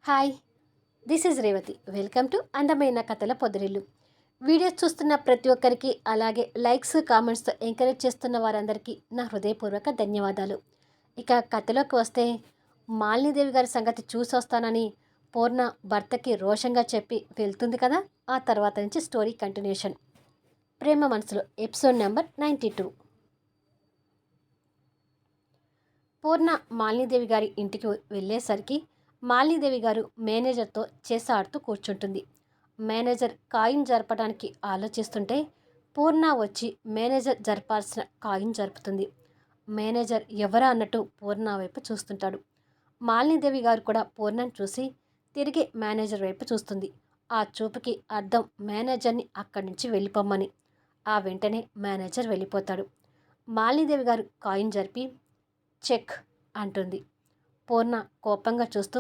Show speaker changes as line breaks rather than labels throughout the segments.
Hi, this is Revathi. Welcome to అందమైన కథల పొదరిల్లు. Videos చూస్తున్న ప్రతి ఒక్కరికి, అలాగే లైక్స్ కామెంట్స్తో ఎంకరేజ్ చేస్తున్న వారందరికీ నా హృదయపూర్వక ధన్యవాదాలు. ఇక కథలోకి వస్తే, మాలినీదేవి గారి సంగతి చూసి వస్తానని పూర్ణ భర్తకి రోషంగా చెప్పి వెళ్తుంది కదా. ఆ తర్వాత నుంచి స్టోరీ కంటిన్యూషన్. ప్రేమ మనసులో ఎపిసోడ్ నెంబర్ 92. పూర్ణ మాలినీదేవి గారి ఇంటికి వెళ్ళేసరికి మాలినీదేవి గారు మేనేజర్తో చేసాడుతూ కూర్చుంటుంది. మేనేజర్ కాయిన్ జరపడానికి ఆలోచిస్తుంటే పూర్ణ వచ్చి మేనేజర్ జరపాల్సిన కాయిన్ జరుపుతుంది. మేనేజర్ ఎవరా అన్నట్టు పూర్ణ వైపు చూస్తుంటాడు. మాలినీదేవి గారు కూడా పూర్ణను చూసి తిరిగి మేనేజర్ వైపు చూస్తుంది. ఆ చూపుకి అర్థం మేనేజర్ని అక్కడి నుంచి వెళ్ళిపోమ్మని. ఆ వెంటనే మేనేజర్ వెళ్ళిపోతాడు. మాలినీదేవి గారు కాయిన్ జరిపి చెక్ అంటుంది. పూర్ణ కోపంగా చూస్తూ,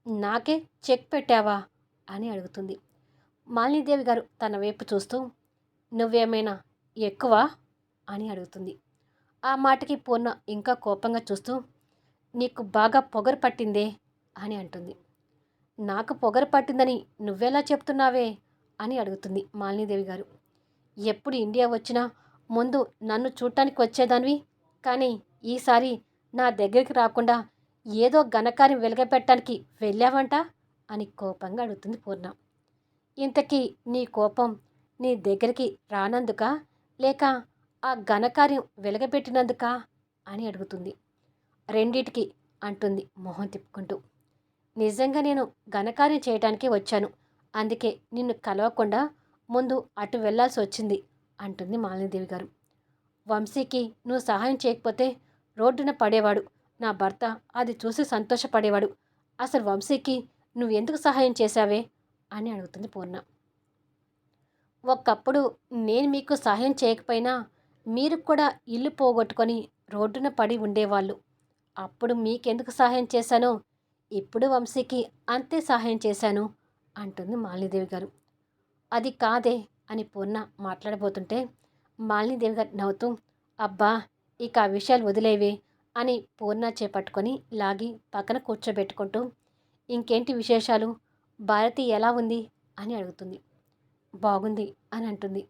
నాకే చెక్ పెట్టావా అని అడుగుతుంది. మాలినీదేవి గారు తన వైపు చూస్తూ, నువ్వేమైనా ఎక్కువ అని అడుగుతుంది. ఆ మాటకి పూర్ణ ఇంకా కోపంగా చూస్తూ, నీకు బాగా పొగరు పట్టిందే అని అంటుంది. నాకు పొగరు పట్టిందని నువ్వెలా చెప్తున్నావే అని అడుగుతుంది మాలినీదేవి గారు. ఎప్పుడు ఇండియా వచ్చినా ముందు నన్ను చూడటానికి వచ్చేదానివి, కానీ ఈసారి నా దగ్గరికి రాకుండా ఏదో ఘనకార్యం వెలగపెట్టడానికి వెళ్ళావంట అని కోపంగా అడుగుతుంది పూర్ణ. ఇంతకీ నీ కోపం నీ దగ్గరికి రానందుకా, లేక ఆ ఘనకార్యం వెలగబెట్టినందుకా అని అడుగుతుంది. రెండిటికి అంటుంది మొహం తిప్పుకుంటూ. నిజంగా నేను ఘనకార్యం చేయటానికే వచ్చాను, అందుకే నిన్ను కలవకుండా ముందు అటు వెళ్లాల్సి వచ్చింది అంటుంది మాలినీదేవి గారు. వంశీకి నువ్వు సహాయం చేయకపోతే రోడ్డున పడేవాడు, నా భర్త అది చూసి సంతోషపడేవాడు. అసలు వంశీకి నువ్వెందుకు సహాయం చేశావే అని అడుగుతుంది పూర్ణ. ఒకప్పుడు నేను మీకు సహాయం చేయకపోయినా మీరు కూడా ఇల్లు పోగొట్టుకొని రోడ్డున పడి ఉండేవాళ్ళు. అప్పుడు మీకెందుకు సహాయం చేశానో ఇప్పుడు వంశీకి అంతే సహాయం చేశాను అంటుంది మాలినీదేవి గారు. అది కాదే అని పూర్ణ మాట్లాడబోతుంటే మాలినీదేవి గారు నవ్వుతూ, అబ్బా ఇక ఆ విషయాలు వదిలేవే అని పూర్ణ చేపట్టుకొని లాగి పక్కన కూర్చోబెట్టుకుంటూ, ఇంకేంటి విశేషాలు, భారతి ఎలా ఉంది అని అడుగుతుంది. బాగుంది అని అంటుంది.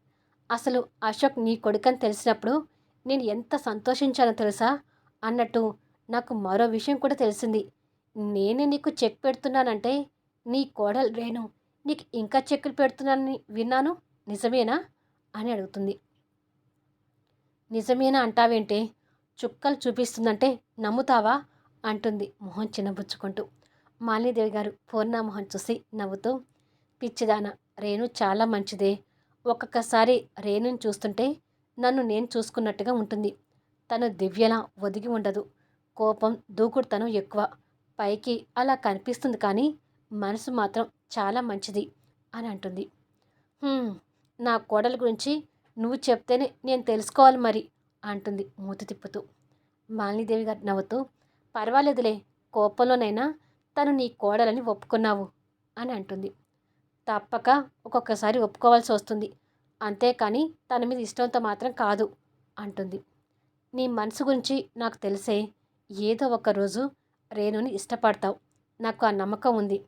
అసలు అశోక్ నీ కొడుకని తెలిసినప్పుడు నేను ఎంత సంతోషించానో తెలుసా అన్నట్టు నాకు మరో విషయం కూడా తెలిసింది. నేనే నీకు చెక్ పెడుతున్నానంటే నీ కోడలు రేణు నీకు ఇంకా చెక్కులు పెడుతున్నానని విన్నాను, నిజమేనా అని అడుగుతుంది. నిజమేనా అంటావేంటే, చుక్కలు చూపిస్తుందంటే నమ్ముతావా అంటుంది మొహం చిన్నబుచ్చుకుంటూ. మాలినీదేవి గారు పూర్ణ మొహం చూసి నవ్వుతూ, పిచ్చిదాన, రేణు చాలా మంచిదే. ఒక్కొక్కసారి రేణుని చూస్తుంటే నన్ను నేను చూసుకున్నట్టుగా ఉంటుంది. తను దివ్యలా ఒదిగి ఉండదు. కోపం దూకుడుతనం ఎక్కువ. పైకి అలా కనిపిస్తుంది, కానీ మనసు మాత్రం చాలా మంచిది అని అంటుంది. నా కోడల గురించి నువ్వు చెప్తేనే నేను తెలుసుకోవాలి మరి అంటుంది మూతి తిప్పుతూ. మాలినీదేవి గారు నవ్వుతూ, పర్వాలేదులే, కోపంలోనైనా తను నీ కోడలని ఒప్పుకున్నావు అని అంటుంది. తప్పక ఒక్కొక్కసారి ఒప్పుకోవాల్సి వస్తుంది, అంతేకాని తన మీద ఇష్టంతో మాత్రం కాదు అంటుంది. నీ మనసు గురించి నాకు తెలిసే, ఏదో ఒకరోజు రేణుని ఇష్టపడతావు, నాకు ఆ నమ్మకం ఉంది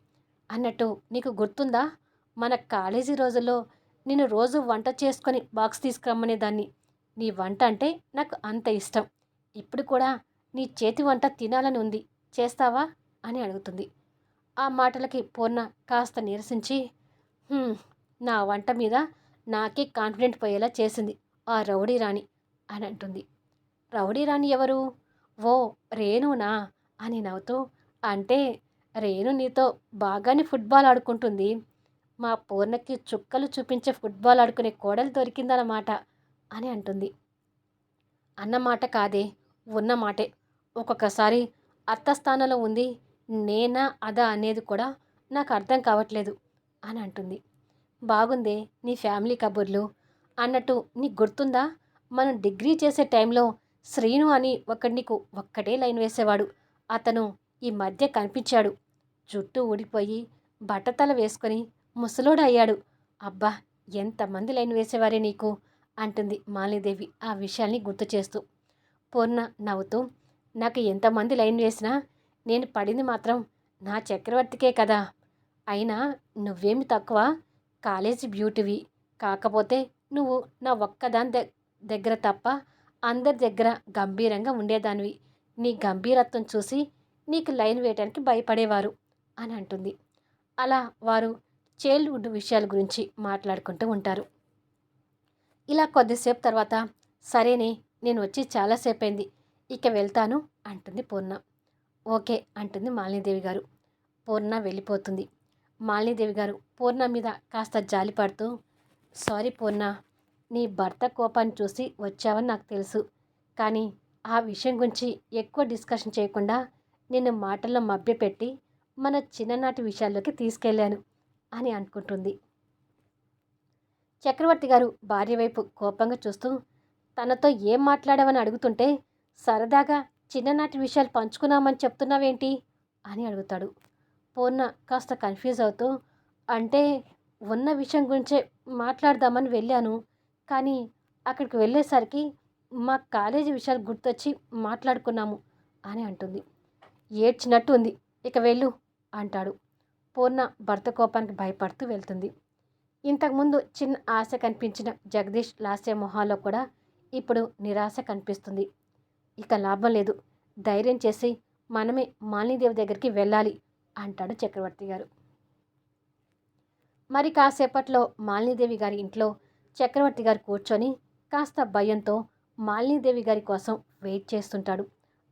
అన్నట్టు నీకు గుర్తుందా, మన కాలేజీ రోజుల్లో నేను రోజు వంట చేసుకొని బాక్స్ తీసుకురమ్మనేదాన్ని. నీ వంట అంటే నాకు అంత ఇష్టం. ఇప్పుడు కూడా నీ చేతి వంట తినాలని ఉంది, చేస్తావా అని అడుగుతుంది. ఆ మాటలకి పూర్ణ కాస్త నీరసించి, నా వంట మీద నాకే కాన్ఫిడెంట్ పోయేలా చేసింది ఆ రౌడీ రాణి అని అంటుంది. రౌడీ రాణి ఎవరు? ఓ రేణునా అని నవ్వుతూ, అంటే రేణు నీతో బాగానే ఫుట్బాల్ ఆడుకుంటుంది. మా పూర్ణకి చుక్కలు చూపించే ఫుట్బాల్ ఆడుకునే కోడలు దొరికిందన్నమాట అని అంటుంది. అన్నమాట కాదే, ఉన్న మాటే. ఒక్కొక్కసారి అర్థస్థానంలో ఉంది నేనా అదా అనేది కూడా నాకు అర్థం కావట్లేదు అని అంటుంది. బాగుందే నీ ఫ్యామిలీ కబుర్లు అన్నట్టు నీకు గుర్తుందా, మనం డిగ్రీ చేసే టైంలో శ్రీను అని ఒకడు నీకు ఒక్కటే లైన్ వేసేవాడు. అతను ఈ మధ్య కనిపించాడు, జుట్టు ఊడిపోయి బట్టతల వేసుకొని ముసలోడు అయ్యాడు. అబ్బా ఎంతమంది లైన్ వేసేవారే నీకు అంటుంది మాలినీదేవి ఆ విషయాల్ని గుర్తు చేస్తూ. పూర్ణ నవ్వుతూ, నాకు ఎంతమంది లైన్ వేసినా నేను పడింది మాత్రం నా చక్రవర్తికే కదా. అయినా నువ్వేమి తక్కువ, కాలేజీ బ్యూటీవి. కాకపోతే నువ్వు నా ఒక్కదాని దగ్గర తప్ప అందరి దగ్గర గంభీరంగా ఉండేదానివి. నీ గంభీరత్వం చూసి నీకు లైన్ వేయటానికి భయపడేవారు అని అంటుంది. అలా వారు చైల్డ్హుడ్ విషయాల గురించి మాట్లాడుకుంటూ ఉంటారు. ఇలా కొద్దిసేపు తర్వాత, సరేనే, నేను వచ్చి చాలాసేపు అయింది, ఇక వెళ్తాను అంటుంది పూర్ణ. ఓకే అంటుంది మాలినీదేవి గారు. పూర్ణ వెళ్ళిపోతుంది. మాలినీదేవి గారు పూర్ణ మీద కాస్త జాలి పడుతూ, సారీ పూర్ణ, నీ భర్త కోపాన్ని చూసి వచ్చావని నాకు తెలుసు. కానీ ఆ విషయం గురించి ఎక్కువ డిస్కషన్ చేయకుండా నిన్ను మాటల్లో మభ్యపెట్టి మన చిన్ననాటి విషయాల్లోకి తీసుకెళ్ళాను అని అనుకుంటుంది. చక్రవర్తి గారు భార్య వైపు కోపంగా చూస్తూ, తనతో ఏం మాట్లాడావని అడుగుతుంటే సరదాగా చిన్ననాటి విషయాలు పంచుకున్నామని చెప్తున్నావేంటి అని అడుగుతాడు. పూర్ణ కాస్త కన్ఫ్యూజ్ అవుతూ, అంటే ఉన్న విషయం గురించే మాట్లాడదామని వెళ్ళాను, కానీ అక్కడికి వెళ్ళేసరికి మా కాలేజీ విషయాలు గుర్తొచ్చి మాట్లాడుకున్నాము అని అంటుంది. ఏడ్చినట్టు ఉంది, ఇక వెళ్ళు అంటాడు. పూర్ణ భర్త కోపానికి భయపడుతూ వెళ్తుంది. ఇంతకుముందు చిన్న ఆశ కనిపించిన జగదీష్ లాస్య మొహాల్లో కూడా ఇప్పుడు నిరాశ కనిపిస్తుంది. ఇక లాభం లేదు, ధైర్యం చేసి మనమే మాలినీదేవి దగ్గరికి వెళ్ళాలి అంటాడు చక్రవర్తి గారు. మరి కాసేపట్లో మాలినీదేవి గారి ఇంట్లో చక్రవర్తి గారు కూర్చొని కాస్త భయంతో మాలినీదేవి గారి కోసం వెయిట్ చేస్తుంటాడు.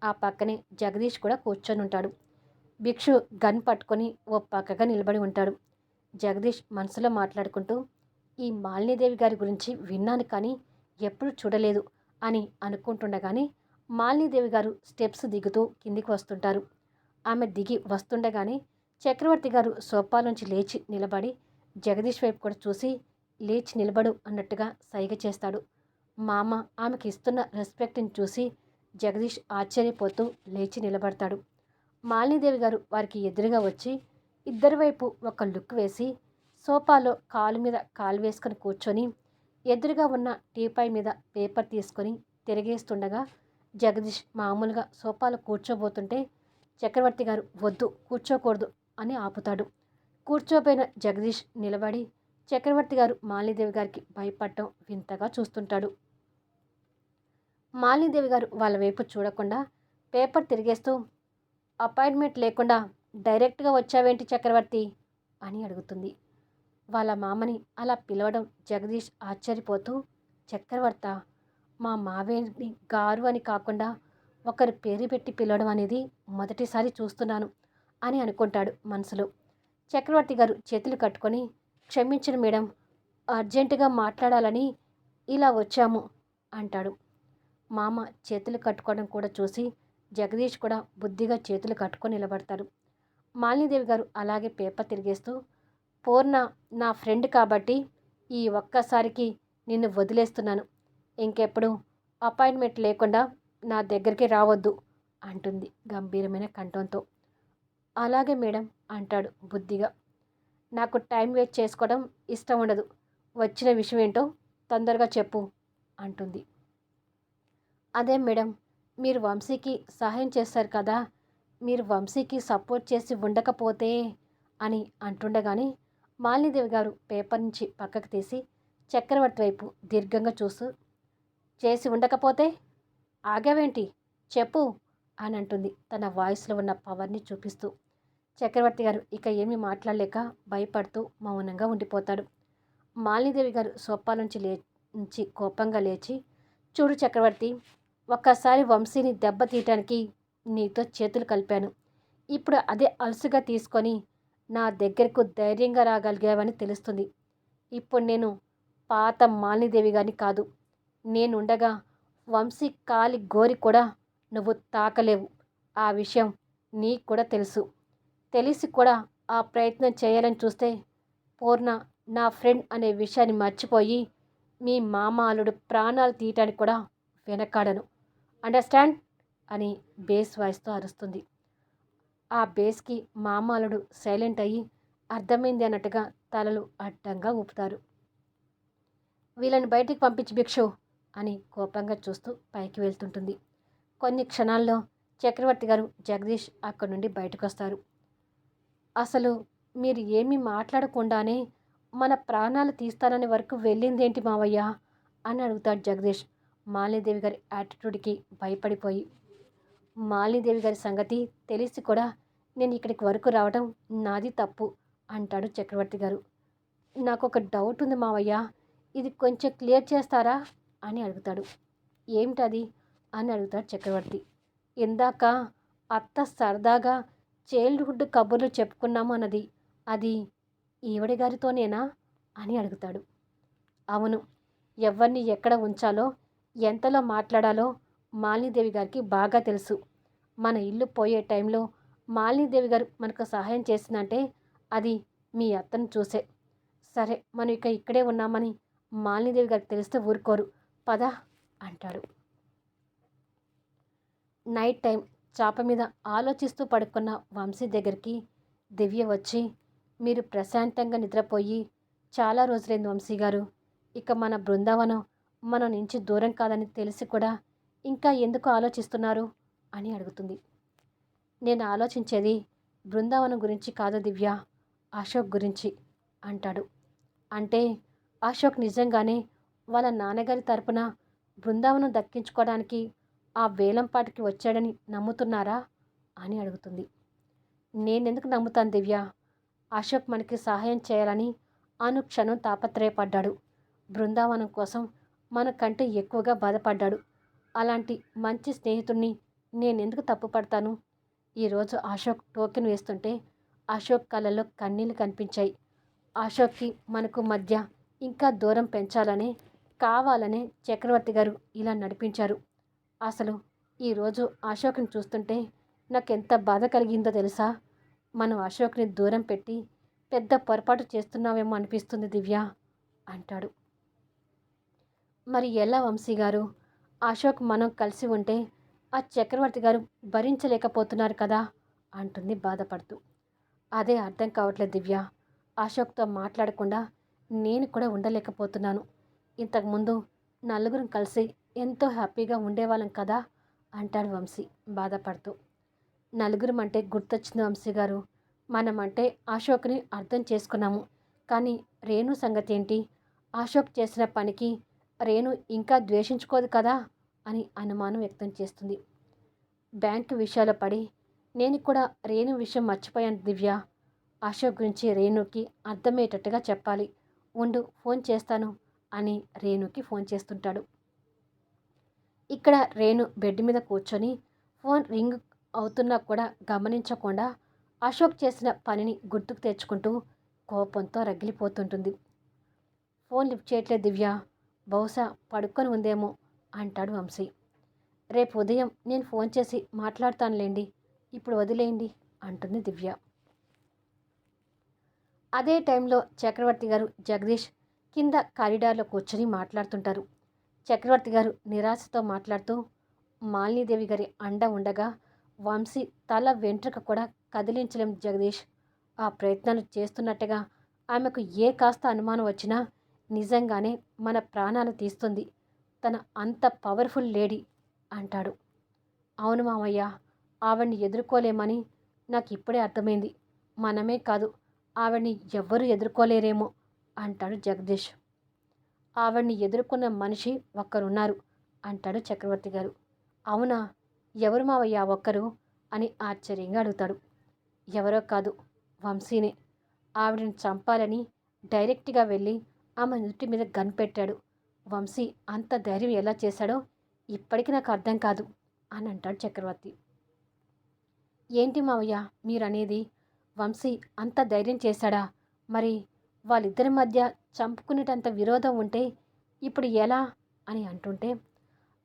ఆ పక్కనే జగదీష్ కూడా కూర్చొని ఉంటాడు. భిక్షు గన్ పట్టుకొని ఓ పక్కగా నిలబడి ఉంటాడు. జగదీష్ మనసులో మాట్లాడుకుంటూ, ఈ మాలినీదేవి గారి గురించి విన్నాను కానీ ఎప్పుడు చూడలేదు అని అనుకుంటుండగానే మాలినీదేవి గారు స్టెప్స్ దిగుతూ కిందికి వస్తుంటారు. ఆమె దిగి వస్తుండగానే చక్రవర్తి గారు సోఫాలోంచి లేచి నిలబడి జగదీష్ వైపు కూడా చూసి, లేచి నిలబడు అన్నట్టుగా సైగ చేస్తాడు. మామ ఆమెకి ఇస్తున్న రెస్పెక్ట్ని చూసి జగదీష్ ఆశ్చర్యపోతూ లేచి నిలబడతాడు. మాలినీదేవి గారు వారికి ఎదురుగా వచ్చి ఇద్దరి వైపు ఒక లుక్ వేసి సోఫాలో కాలు మీద కాలు వేసుకొని కూర్చొని ఎదురుగా ఉన్న టీపాయ్ మీద పేపర్ తీసుకొని తిరిగేస్తుండగా జగదీష్ మామూలుగా సోఫాలో కూర్చోబోతుంటే చక్రవర్తి గారు వద్దు, కూర్చోకూడదు అని ఆపుతాడు. కూర్చోపోయిన జగదీష్ నిలబడి చక్రవర్తి గారు మాలినీదేవి గారికి భయపడటం వింతగా చూస్తుంటాడు. మాలినీదేవి గారు వాళ్ళ వైపు చూడకుండా పేపర్ తిరిగేస్తూ, అపాయింట్మెంట్ లేకుండా డైరెక్ట్గా వచ్చావేంటి చక్రవర్తి అని అడుగుతుంది. వాళ్ళ మామని అలా పిలవడం జగదీష్ ఆశ్చర్యపోతూ, చక్రవర్త, మా మావేని గారు అని కాకుండా ఒకరి పేరు పెట్టి పిలవడం అనేది మొదటిసారి చూస్తున్నాను అని అనుకుంటాడు మనసులో. చక్రవర్తి గారు చేతులు కట్టుకొని, క్షమించండి మేడం, అర్జెంటుగా మాట్లాడాలని ఇలా వచ్చాము అంటాడు. మామ చేతులు కట్టుకోవడం కూడా చూసి జగదీష్ కూడా బుద్ధిగా చేతులు కట్టుకొని నిలబడతారు. మాలినీదేవి గారు అలాగే పేపర్ తిరిగేస్తూ, పూర్ణ నా ఫ్రెండ్ కాబట్టి ఈ ఒక్కసారికి నిన్ను వదిలేస్తున్నాను, ఇంకెప్పుడు అపాయింట్మెంట్ లేకుండా నా దగ్గరికి రావద్దు అంటుంది గంభీరమైన కంఠంతో. అలాగే మేడం అంటాడు బుద్ధిగా. నాకు టైం వేస్ట్ చేసుకోవడం ఇష్టం ఉండదు, వచ్చిన విషయం ఏంటో తొందరగా చెప్పు అంటుంది. అదే మేడం, మీరు వంశీకి సహాయం చేస్తారు కదా, మీరు వంశీకి సపోర్ట్ చేసి ఉండకపోతే అని అంటుండగానే మాలినీదేవి గారు పేపర్ నుంచి పక్కకు తీసి చక్రవర్తి వైపు దీర్ఘంగా చూస్తూ, చేసి ఉండకపోతే ఆగావేంటి చెప్పు అని అంటుంది తన వాయిస్లో ఉన్న పవర్ని చూపిస్తూ. చక్రవర్తి గారు ఇక ఏమీ మాట్లాడలేక భయపడుతూ మౌనంగా ఉండిపోతాడు. మాలినీదేవి గారు సోఫా నుంచి కోపంగా లేచి, చూడు చక్రవర్తి, ఒక్కసారి వంశీని దెబ్బతీయటానికి నీతో చేతులు కలిపాను, ఇప్పుడు అదే అలసుగా తీసుకొని నా దగ్గరకు ధైర్యంగా రాగలిగావని తెలుస్తుంది. ఇప్పుడు నేను పాత మాలినీదేవి గారిని కాదు, నేనుండగా వంశీ కాలి గోరి కూడా నువ్వు తాకలేవు. ఆ విషయం నీకు కూడా తెలుసు. తెలిసి కూడా ఆ ప్రయత్నం చేయాలని చూస్తే పూర్ణ నా ఫ్రెండ్ అనే విషయాన్ని మర్చిపోయి మీ మామ అల్లుడు ప్రాణాలు తీయటానికి కూడా వెనకాడను. అండర్స్టాండ్ అని బేస్ వాయిస్తో అరుస్తుంది. ఆ బేస్కి మామ అల్లుడు సైలెంట్ అయ్యి అర్థమైంది అన్నట్టుగా తలలు అడ్డంగా ఊపుతారు. వీళ్ళని బయటికి పంపించి భిక్షు అని కోపంగా చూస్తూ పైకి వెళ్తుంటుంది. కొన్ని క్షణాల్లో చక్రవర్తి గారు జగదీష్ అక్కడి నుండి బయటకు వస్తారు. అసలు మీరు ఏమీ మాట్లాడకుండానే మన ప్రాణాలు తీస్తానని వరకు వెళ్ళిందేంటి మావయ్య అని అడుగుతాడు జగదీష్. మాలినీదేవి గారి యాటిట్యూడ్కి భయపడిపోయి. మాలినీదేవి గారి సంగతి తెలిసి కూడా నేను ఇక్కడికి వరకు రావడం నాది తప్పు అంటాడు చక్రవర్తి గారు. నాకొక డౌట్ ఉంది మావయ్య, ఇది కొంచెం క్లియర్ చేస్తారా అని అడుగుతాడు. ఏమిటది అని అడుగుతాడు చక్రవర్తి. ఇందాక అత్త సరదాగా చైల్డ్హుడ్ కబుర్లు చెప్పుకున్నాము అన్నది, అది ఈవిడ గారితోనేనా అని అడుగుతాడు. అవును, ఎవరిని ఎక్కడ ఉంచాలో ఎంతలో మాట్లాడాలో మాలినీదేవి గారికి బాగా తెలుసు. మన ఇల్లు పోయే టైంలో మాలినీదేవి గారు మనకు సహాయం చేసిందంటే అది మీ అత్తను చూసే. సరే, మనం ఇక్కడే ఉన్నామని మాలినీదేవి గారికి తెలిస్తే ఊరుకోరు, పద అంటాడు. నైట్ టైం చాప మీద ఆలోచిస్తూ పడుకున్న వంశీ దగ్గరికి దివ్య వచ్చి, మీరు ప్రశాంతంగా నిద్రపోయి చాలా రోజులైంది వంశీ గారు, ఇక మన బృందావనం మన నుంచి దూరం కాదని తెలిసి కూడా ఇంకా ఎందుకు ఆలోచిస్తున్నారు అని అడుగుతుంది. నేను ఆలోచించేది బృందావనం గురించి కాదు దివ్య, అశోక్ గురించి అంటాడు. అంటే అశోక్ నిజంగానే వాళ్ళ నాన్నగారి తరపున బృందావనం దక్కించుకోవడానికి ఆ వేలంపాటికి వచ్చాడని నమ్ముతున్నారా అని అడుగుతుంది. నేనెందుకు నమ్ముతాను దివ్య, అశోక్ మనకి సహాయం చేయాలని అనుక్షణం తాపత్రయపడ్డాడు. బృందావనం కోసం మనకంటే ఎక్కువగా బాధపడ్డాడు. అలాంటి మంచి స్నేహితుడిని నేనెందుకు తప్పుపడతాను. ఈరోజు అశోక్ టోకెన్ వేస్తుంటే అశోక్ కళ్ళల్లో కన్నీళ్ళు కనిపించాయి. అశోక్కి మనకు మధ్య ఇంకా దూరం పెంచాలనే కావాలనే చక్రవర్తి గారు ఇలా నడిపించారు. అసలు ఈరోజు అశోక్ని చూస్తుంటే నాకెంత బాధ కలిగిందో తెలుసా. మనం అశోక్ని దూరం పెట్టి పెద్ద పొరపాటు చేస్తున్నామేమో అనిపిస్తుంది దివ్య అంటాడు. మరి ఎలా వంశీ గారు, అశోక్ మనం కలిసి ఉంటే ఆ చక్రవర్తి గారు భరించలేకపోతున్నారు కదా అంటుంది బాధపడుతూ. అదే అర్థం కావట్లేదు దివ్య, అశోక్తో మాట్లాడకుండా నేను కూడా ఉండలేకపోతున్నాను. ఇంతకుముందు నలుగురం కలిసి ఎంతో హ్యాపీగా ఉండేవాళ్ళం కదా అంటాడు వంశీ బాధపడుతూ. నలుగురం అంటే గుర్తొచ్చింది వంశీ గారు, మనమంటే అశోక్ని అర్థం చేసుకున్నాము, కానీ రేణు సంగతి ఏంటి, అశోక్ చేసిన పనికి రేణు ఇంకా ద్వేషించుకోదు కదా అని అనుమానం వ్యక్తం చేస్తుంది. బ్యాంకు విషయాలు పడి నేను కూడా రేణు విషయం మర్చిపోయాను దివ్య, అశోక్ గురించి రేణుకి అర్థమయ్యేటట్టుగా చెప్పాలి, ఉండు ఫోన్ చేస్తాను అని రేణుకి ఫోన్ చేస్తుంటాడు. ఇక్కడ రేణు బెడ్ మీద కూర్చొని ఫోన్ రింగ్ అవుతున్నా కూడా గమనించకుండా అశోక్ చేసిన పనిని గుర్తుకు తెచ్చుకుంటూ కోపంతో రగిలిపోతుంటుంది. ఫోన్ లిఫ్ట్ చేయట్లేదు దివ్య, బహుశా పడుకొని ఉందేమో అంటాడు వంశీ. రేపు ఉదయం నేను ఫోన్ చేసి మాట్లాడతానులేండి, ఇప్పుడు వదిలేయండి అంటుంది దివ్య. అదే టైంలో చక్రవర్తి గారు జగదీష్ కింద కారిడార్లో కూర్చొని మాట్లాడుతుంటారు. చక్రవర్తి గారు నిరాశతో మాట్లాడుతూ, మాలినీదేవి గారి అండ ఉండగా వంశీ తల వెంట్రుక కూడా కదిలించలేం జగదీష్. ఆ ప్రయత్నాలు చేస్తున్నట్టుగా ఆమెకు ఏ కాస్త అనుమానం వచ్చినా నిజంగానే మన ప్రాణాలు తీస్తుంది. తన అంత పవర్ఫుల్ లేడీ అంటాడు. అవును మామయ్య, ఆవిడ్ని ఎదుర్కోలేమని నాకు ఇప్పుడే అర్థమైంది. మనమే కాదు, ఆవిడ్ని ఎవ్వరూ ఎదుర్కోలేరేమో అంటాడు జగదీష్. ఆవిడ్ని ఎదుర్కొన్న మనిషి ఒక్కరున్నారు అంటాడు చక్రవర్తి గారు. అవునా, ఎవరు మావయ్య ఒక్కరు అని ఆశ్చర్యంగా అడుగుతాడు. ఎవరో కాదు, వంశీనే. ఆవిడని చంపాలని డైరెక్ట్గా వెళ్ళి ఆమె నుటి మీద గన్ పెట్టాడు. వంశీ అంత ధైర్యం ఎలా చేశాడో ఇప్పటికీ నాకు అర్థం కాదు అని అంటాడు చక్రవర్తి. ఏంటి మావయ్య మీరనేది, వంశీ అంత ధైర్యం చేశాడా? మరి వాళ్ళిద్దరి మధ్య చంపుకునేటంత విరోధం ఉంటే ఇప్పుడు ఎలా అని అంటుంటే,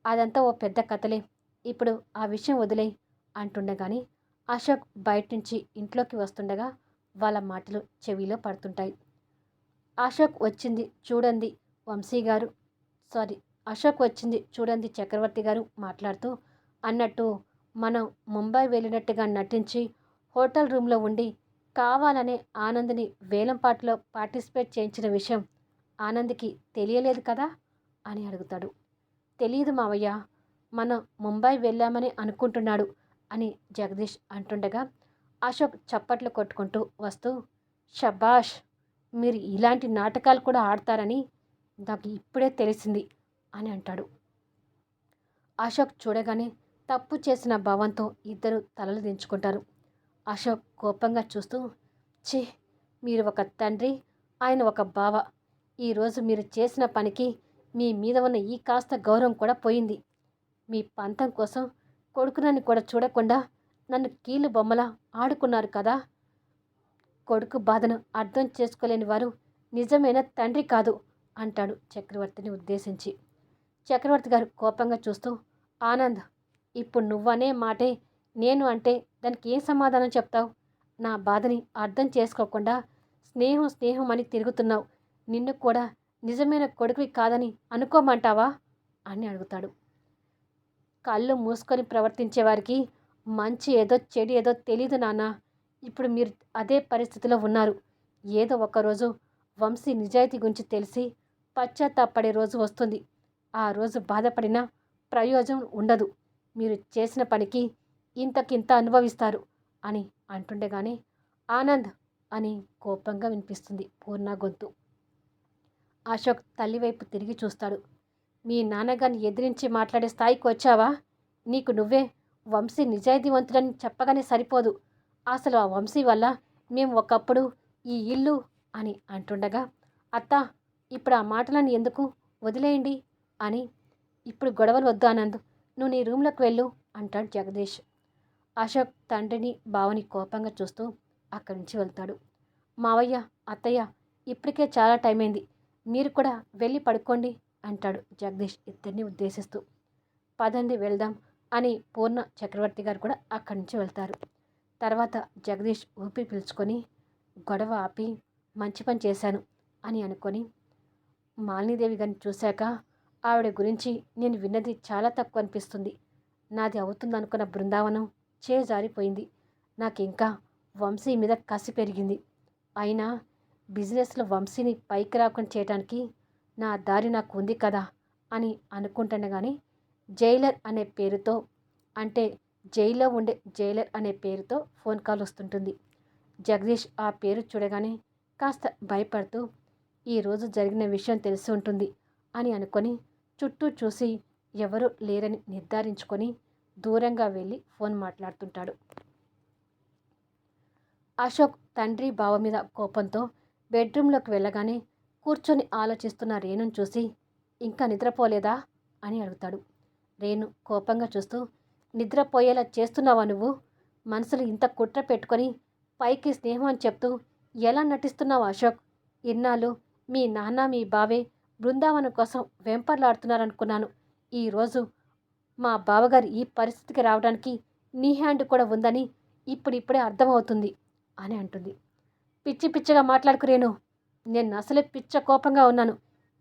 అదంతా ఓ పెద్ద కథలే, ఇప్పుడు ఆ విషయం వదిలే అంటుండగానే అశోక్ బయట నుంచి ఇంట్లోకి వస్తుండగా వాళ్ళ మాటలు చెవిలో పడుతుంటాయి. అశోక్ వచ్చింది చూడండి వంశీ గారు, సారీ, అశోక్ వచ్చింది చూడండి చక్రవర్తి గారు మాట్లాడుతూ అన్నట్టు మనం ముంబై వెళ్ళినట్టుగా నటించి హోటల్ రూమ్లో ఉండి కావాలనే ఆనంద్ని వేలంపాటలో పార్టిసిపేట్ చేయించిన విషయం ఆనంద్కి తెలియలేదు కదా అని అడుగుతాడు. తెలియదు మావయ్య, మనం ముంబై వెళ్ళామని అనుకుంటున్నాడు అని జగదీష్ అంటుండగా అశోక్ చప్పట్లు కొట్టుకుంటూ వస్తూ, షబాష్! మీరు ఇలాంటి నాటకాలు కూడా ఆడతారని నాకు ఇప్పుడే తెలిసింది అని అంటాడు. అశోక్ చూడగానే తప్పు చేసిన భావంతో ఇద్దరు తలలు దించుకుంటారు. అశోక్ కోపంగా చూస్తూ, ఛీ! మీరు ఒక తండ్రి, ఆయన ఒక బావ. ఈరోజు మీరు చేసిన పనికి మీ మీద ఉన్న ఈ కాస్త గౌరవం కూడా పోయింది. మీ పంతం కోసం కొడుకునని కూడా చూడకుండా నన్ను కీలు బొమ్మలా ఆడుకున్నారు కదా. కొడుకు బాధను అర్థం చేసుకోలేని వారు నిజమైన తండ్రి కాదు అంటాడు చక్రవర్తిని ఉద్దేశించి. చక్రవర్తి గారు కోపంగా చూస్తూ, ఆనంద్, ఇప్పుడు నువ్వనే మాటే నేను అంటే దానికి ఏం సమాధానం చెప్తావు? నా బాధని అర్థం చేసుకోకుండా స్నేహం స్నేహం అని తిరుగుతున్నావు. నిన్ను కూడా నిజమైన కొడుకువి కాదని అనుకోమంటావా అని అడుగుతాడు. కళ్ళు మూసుకొని ప్రవర్తించే వారికి మంచి ఏదో చెడు ఏదో తెలీదు నాన్న. ఇప్పుడు మీరు అదే పరిస్థితిలో ఉన్నారు. ఏదో ఒకరోజు వంశీ నిజాయితీ గురించి తెలిసి పశ్చాత్తాపడే రోజు వస్తుంది. ఆ రోజు బాధపడినా ప్రయోజనం ఉండదు. మీరు చేసిన పనికి ఇంతకింత అనుభవిస్తారు అని అంటుండగానే ఆనంద్ అని కోపంగా వినిపిస్తుంది పూర్ణ గొంతు. అశోక్ తల్లివైపు తిరిగి చూస్తాడు. మీ నాన్నగారిని ఎదిరించి మాట్లాడే స్థాయికి వచ్చావా? నీకు నువ్వే వంశీ నిజాయితీవంతుడని చెప్పగానే సరిపోదు. అసలు ఆ వంశీ వల్ల మేము ఒకప్పుడు ఈ ఇల్లు అని అంటుండగా, అత్త, ఇప్పుడు ఆ మాటలను ఎందుకు, వదిలేయండి అని. ఇప్పుడు గొడవలు వద్దు ఆనంద్, నువ్వు నీ రూమ్లోకి వెళ్ళు అంటాడు జగదీష్. అశోక్ తండ్రిని బావని కోపంగా చూస్తూ అక్కడి నుంచి వెళ్తాడు. మావయ్య, అత్తయ్య, ఇప్పటికే చాలా టైం అయింది, మీరు కూడా వెళ్ళి పడుకోండి అంటాడు జగదీష్ ఇద్దరిని ఉద్దేశిస్తూ. పదండి వెళ్దాం అని పూర్ణ చక్రవర్తి గారు కూడా అక్కడి నుంచి వెళ్తారు. తర్వాత జగదీష్ ఊపిరి పీల్చుకొని గొడవ ఆపి మంచి పని చేశాను అని అనుకొని, మాలినీదేవి గారిని చూశాక ఆవిడ గురించి నేను విన్నది చాలా తక్కువ అనిపిస్తుంది. నాది అవుతుందనుకున్న బృందావనం చేజారిపోయింది. నాకు ఇంకా వంశీ మీద కసి పెరిగింది. అయినా బిజినెస్లో వంశీని పైకి రాకుండా చేయడానికి నా దారి నాకు ఉంది కదా అని అనుకుంటుండగానే జైలర్ అనే పేరుతో, అంటే జైల్లో ఉండే జైలర్ అనే పేరుతో ఫోన్ కాల్ వస్తుంటుంది. జగదీష్ ఆ పేరు చూడగానే కాస్త భయపడుతూ, ఈరోజు జరిగిన విషయం తెలిసి ఉంటుంది అని అనుకొని చుట్టూ చూసి ఎవరూ లేరని నిర్ధారించుకొని దూరంగా వెళ్ళి ఫోన్ మాట్లాడుతుంటాడు. అశోక్ తండ్రి బావ మీద కోపంతో బెడ్రూమ్లోకి వెళ్ళగానే కూర్చొని ఆలోచిస్తున్న రేణుని చూసి, ఇంకా నిద్రపోలేదా అని అడుగుతాడు. రేణు కోపంగా చూస్తూ, నిద్రపోయేలా చేస్తున్నావా నువ్వు? మనసులో ఇంత కుట్ర పెట్టుకొని పైకి స్నేహం అని చెప్తూ ఎలా నటిస్తున్నావు అశోక్? ఇన్నాళ్ళు మీ నాన్న మీ బావే బృందావనం కోసం వెంపర్లాడుతున్నారనుకున్నాను. ఈరోజు మా బావగారు ఈ పరిస్థితికి రావడానికి నీ హ్యాండ్ కూడా ఉందని ఇప్పుడిప్పుడే అర్థమవుతుంది అని అంటుంది. పిచ్చి పిచ్చిగా మాట్లాడుకురేను. నేను అసలే పిచ్చ కోపంగా ఉన్నాను.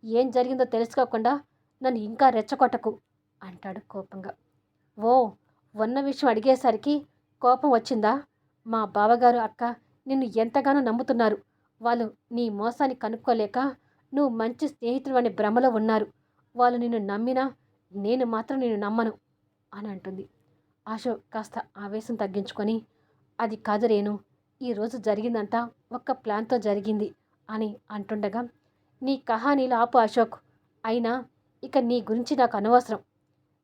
ఏం జరిగిందో తెలుసుకోకుండా నన్ను ఇంకా రెచ్చగొట్టకు అంటాడు కోపంగా. ఓ, ఉన్న విషయం అడిగేసరికి కోపం వచ్చిందా? మా బావగారు అక్క నిన్ను ఎంతగానో నమ్ముతున్నారు. వాళ్ళు నీ మోసాన్ని కనుక్కోలేక నువ్వు మంచి స్నేహితుడు అనే భ్రమలో ఉన్నారు. వాళ్ళు నిన్ను నమ్మినా నేను మాత్రం నిన్ను నమ్మను అని అంటుంది. అశోక్ కాస్త ఆవేశం తగ్గించుకొని, అది కాదు రేణు, ఈరోజు జరిగిందంతా ఒక్క ప్లాన్తో జరిగింది అని అంటుండగా, నీ కహానీలు ఆపు అశోక్. అయినా ఇక నీ గురించి నాకు అనవసరం.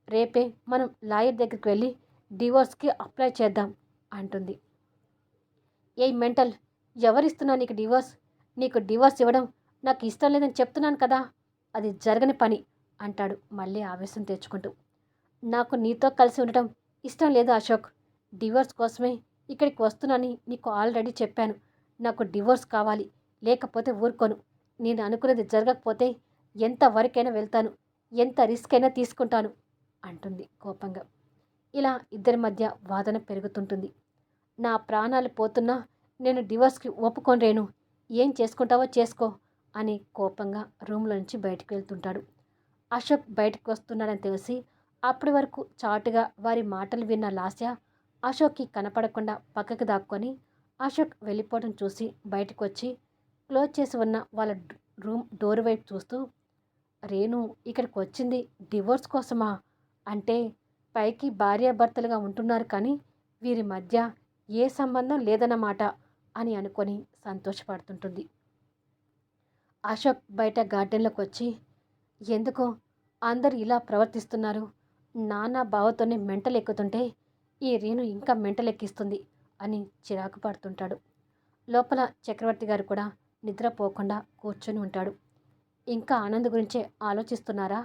రేపే మనం లాయర్ దగ్గరికి వెళ్ళి డివోర్స్కి అప్లై చేద్దాం అంటుంది. ఏయ్ మెంటల్, ఎవరిస్తున్నా నీకు డివోర్స్? నీకు డివోర్స్ ఇవ్వడం నాకు ఇష్టం లేదని చెప్తున్నాను కదా. అది జరగని పని అంటాడు మళ్ళీ ఆవేశం తెచ్చుకుంటూ. నాకు నీతో కలిసి ఉండటం ఇష్టం లేదు అశోక్. డివోర్స్ కోసమే ఇక్కడికి వస్తున్నానని నీకు ఆల్రెడీ చెప్పాను. నాకు డివోర్స్ కావాలి, లేకపోతే ఊరుకోను. నేను అనుకున్నది జరగకపోతే ఎంతవరకైనా వెళ్తాను, ఎంత రిస్క్ అయినా తీసుకుంటాను అంటుంది కోపంగా. ఇలా ఇద్దరి మధ్య వాదన పెరుగుతుంటుంది. నా ప్రాణాలు పోతున్నా నేను డివోర్స్కి ఒప్పుకోను రేణు, ఏం చేసుకుంటావో చేసుకో అని కోపంగా రూమ్లో నుంచి బయటకు వెళ్తుంటాడు. అశోక్ బయటకు వస్తున్నాడని తెలిసి అప్పటి వరకు చాటుగా వారి మాటలు విన్న లాస్య అశోక్కి కనపడకుండా పక్కకు దాక్కొని అశోక్ వెళ్ళిపోవడం చూసి బయటకు వచ్చి క్లోజ్ చేసి ఉన్న వాళ్ళ రూమ్ డోర్ వైపు చూస్తూ, రేణు ఇక్కడికి వచ్చింది డివోర్స్ కోసమా? అంటే పైకి భార్యాభర్తలుగా ఉంటున్నారు కానీ వీరి మధ్య ఏ సంబంధం లేదన్నమాట అని అనుకొని సంతోషపడుతుంటుంది. అశోక్ బయట గార్డెన్లోకి వచ్చి, ఎందుకో అందరూ ఇలా ప్రవర్తిస్తున్నారు, నాన్న బావతోనే మెంటలెక్కుతుంటే ఈ రీను ఇంకా మెంటలెక్కిస్తుంది అని చిరాకు పడుతుంటాడు. లోపల చక్రవర్తి గారు కూడా నిద్రపోకుండా కూర్చొని ఉంటాడు. ఇంకా ఆనంద్ గురించే ఆలోచిస్తున్నారా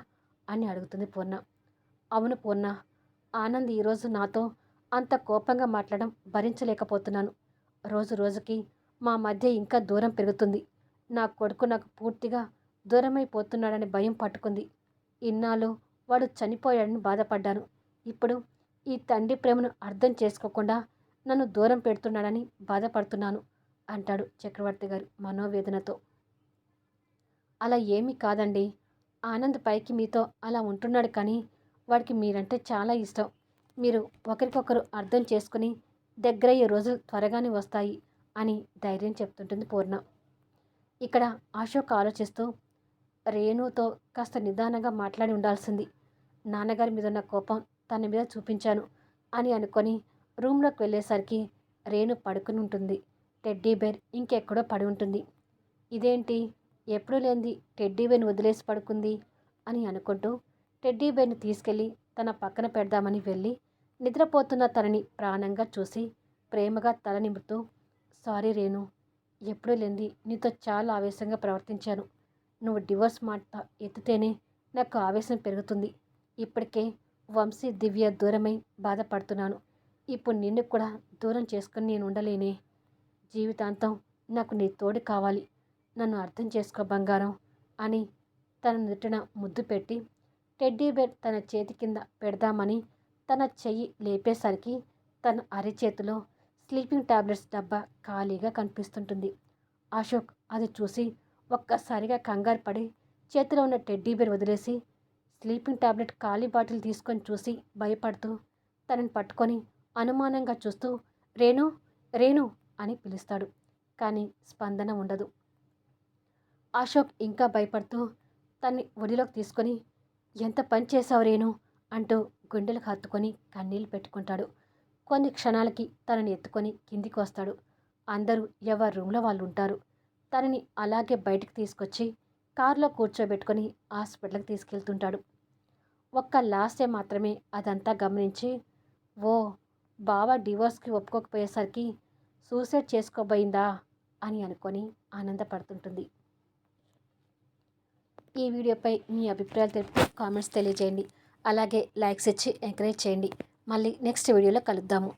అని అడుగుతుంది పూర్ణ. అవును పూర్ణ, ఆనంద్ ఈరోజు నాతో అంత కోపంగా మాట్లాడడం భరించలేకపోతున్నాను. రోజు రోజుకి మా మధ్య ఇంకా దూరం పెరుగుతుంది. నా కొడుకు నాకు పూర్తిగా దూరమైపోతున్నాడని భయం పట్టుకుంది. ఇన్నాళ్ళు వాడు చనిపోయాడని బాధపడ్డాను. ఇప్పుడు ఈ తండ్రి ప్రేమను అర్థం చేసుకోకుండా నన్ను దూరం పెడుతున్నాడని బాధపడుతున్నాను అంటాడు చక్రవర్తి గారు మనోవేదనతో. అలా ఏమీ కాదండి. ఆనంద్ పైకి మీతో అలా ఉంటున్నాడు కానీ వాడికి మీరంటే చాలా ఇష్టం. మీరు ఒకరికొకరు అర్థం చేసుకుని దగ్గరయ్యే రోజులు త్వరగానే వస్తాయి అని ధైర్యం చెప్తుంటుంది పూర్ణ. ఇక్కడ అశోక్ ఆలోచిస్తూ, రేణుతో కాస్త నిదానంగా మాట్లాడి ఉండాల్సింది. నాన్నగారి మీద ఉన్న కోపం తన మీద చూపించాను అని అనుకొని రూమ్లోకి వెళ్ళేసరికి రేణు పడుకుని ఉంటుంది. టెడ్డీ బేర్ ఇంకెక్కడో పడి ఉంటుంది. ఇదేంటి ఎప్పుడూ లేనిది టెడ్డీ బేర్ని వదిలేసి పడుకుంది అని అనుకుంటూ టెడ్డీ బేర్ని తీసుకెళ్ళి తన పక్కన పెడదామని వెళ్ళి నిద్రపోతున్న తనని ప్రాణంగా చూసి ప్రేమగా తల నిమురుతూ, సారీ రేణు, ఎప్పుడూ లేనిది నీతో చాలా ఆవేశంగా ప్రవర్తించాను. నువ్వు డివోర్స్ మాట ఎత్తితేనే నాకు ఆవేశం పెరుగుతుంది. ఇప్పటికే వంశీ దివ్య దూరమై బాధపడుతున్నాను. ఇప్పుడు నిన్ను కూడా దూరం చేసుకుని నేను ఉండలేనే. జీవితాంతం నాకు నీ తోడు కావాలి. నన్ను అర్థం చేసుకో బంగారం అని తన నుదుటిన ముద్దు పెట్టి టెడ్డీ బేర్ తన చేతి కింద పెడదామని తన చెయ్యి లేపేసరికి తన అరిచేతిలో స్లీపింగ్ టాబ్లెట్స్ డబ్బా ఖాళీగా కనిపిస్తుంటుంది. అశోక్ అది చూసి ఒక్కసారిగా కంగారు పడి చేతిలో ఉన్న టెడ్డీ బేర్ వదిలేసి స్లీపింగ్ టాబ్లెట్ ఖాళీ బాటిల్ తీసుకొని చూసి భయపడుతూ తనని పట్టుకొని అనుమానంగా చూస్తూ రేణు రేణు అని పిలుస్తాడు. కానీ స్పందన ఉండదు. అశోక్ ఇంకా భయపడుతూ తన్ని ఒడిలోకి తీసుకొని, ఎంత పని చేశావు రేణు అంటూ గుండెలకు హత్తుకొని కన్నీళ్ళు పెట్టుకుంటాడు. కొన్ని క్షణాలకి తనని ఎత్తుకొని కిందికి వస్తాడు. అందరూ ఎవరి రూమ్లో వాళ్ళు ఉంటారు. తనని అలాగే బయటకు తీసుకొచ్చి కారులో కూర్చోబెట్టుకొని హాస్పిటల్కి తీసుకెళ్తుంటాడు. ఒక్క లాస్ట్ టైం మాత్రమే అదంతా గమనించి, ఓ బావ డివోర్స్కి ఒప్పుకోకపోయేసరికి సూసైడ్ చేసుకోబోయిందా అని అనుకొని ఆనందపడుతుంటుంది. ఈ వీడియోపై మీ అభిప్రాయాలు తెలుపుతూ కామెంట్స్ తెలియజేయండి. అలాగే లైక్స్ ఇచ్చి ఎంకరేజ్ చేయండి. మళ్ళీ నెక్స్ట్ వీడియోలో కలుద్దాము.